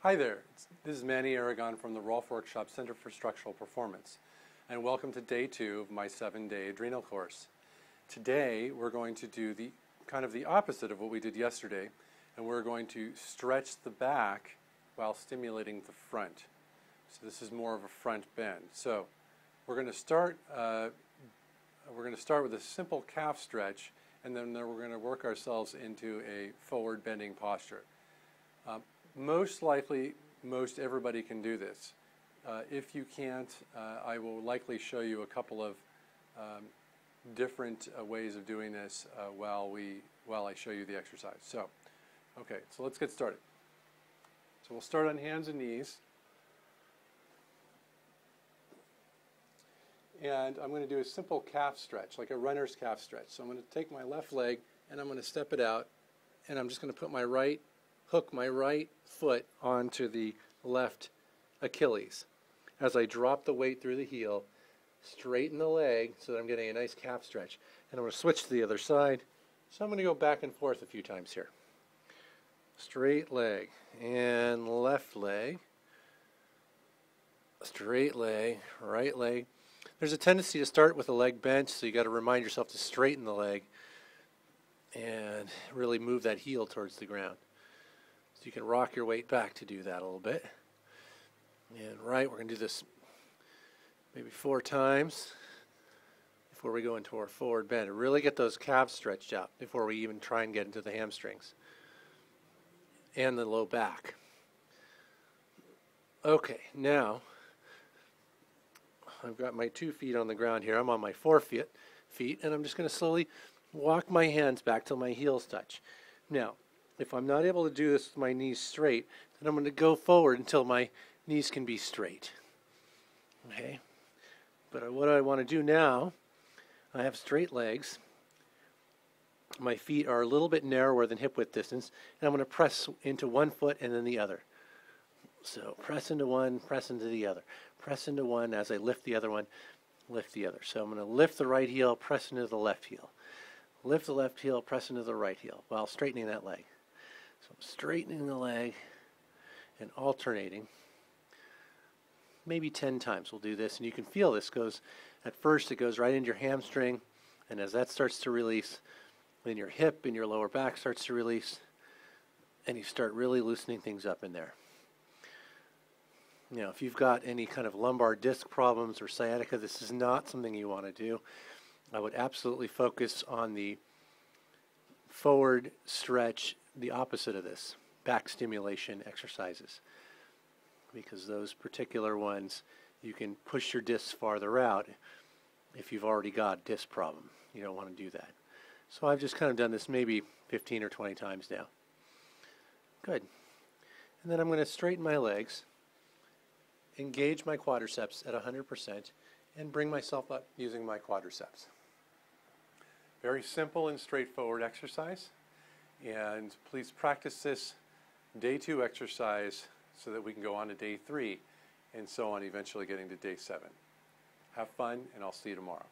Hi there, this is Manny Aragon from the Rolf Workshop Center for Structural Performance, and welcome to day 2 of my 7-day Adrenal Course. Today we're going to do the opposite of what we did yesterday, and we're going to stretch the back while stimulating the front. So this is more of a front bend. So we're going to start with a simple calf stretch, and then we're going to work ourselves into a forward bending posture. Most likely, most everybody can do this. If you can't, I will likely show you a couple of different ways of doing this while I show you the exercise. So let's get started. So we'll start on hands and knees. And I'm going to do a simple calf stretch, like a runner's calf stretch. So I'm going to take my left leg and I'm going to step it out, and I'm just going to put hook my right foot onto the left Achilles. As I drop the weight through the heel, straighten the leg so that I'm getting a nice calf stretch. And I'm going to switch to the other side. So I'm going to go back and forth a few times here. Straight leg and left leg. Straight leg, right leg. There's a tendency to start with the leg bent, so you got to remind yourself to straighten the leg and really move that heel towards the ground. So you can rock your weight back to do that a little bit. And right, we're going to do this maybe 4 times before we go into our forward bend. Really get those calves stretched out before we even try and get into the hamstrings and the low back. Okay, now I've got my 2 feet on the ground here. I'm on my 4 feet, and I'm just going to slowly walk my hands back till my heels touch. Now, if I'm not able to do this with my knees straight, then I'm going to go forward until my knees can be straight. Okay? But what I want to do now, I have straight legs. My feet are a little bit narrower than hip width distance, and I'm going to press into one foot and then the other. So press into one, press into the other. Press into one as I lift the other one, lift the other. So I'm going to lift the right heel, press into the left heel. Lift the left heel, press into the right heel while straightening that leg. So I'm straightening the leg and alternating. Maybe 10 times we'll do this, and you can feel this goes, at first it goes right into your hamstring, and as that starts to release, then your hip and your lower back starts to release, and you start really loosening things up in there. Now, if you've got any kind of lumbar disc problems or sciatica, this is not something you want to do. I would absolutely focus on the forward stretch, the opposite of this, back stimulation exercises, because those particular ones, you can push your discs farther out if you've already got a disc problem. You don't want to do that. So I've just kind of done this maybe 15 or 20 times now. Good. And then I'm going to straighten my legs, engage my quadriceps at 100%, and bring myself up using my quadriceps. Very simple and straightforward exercise, and please practice this day 2 exercise so that we can go on to day 3 and so on, eventually getting to day 7. Have fun, and I'll see you tomorrow.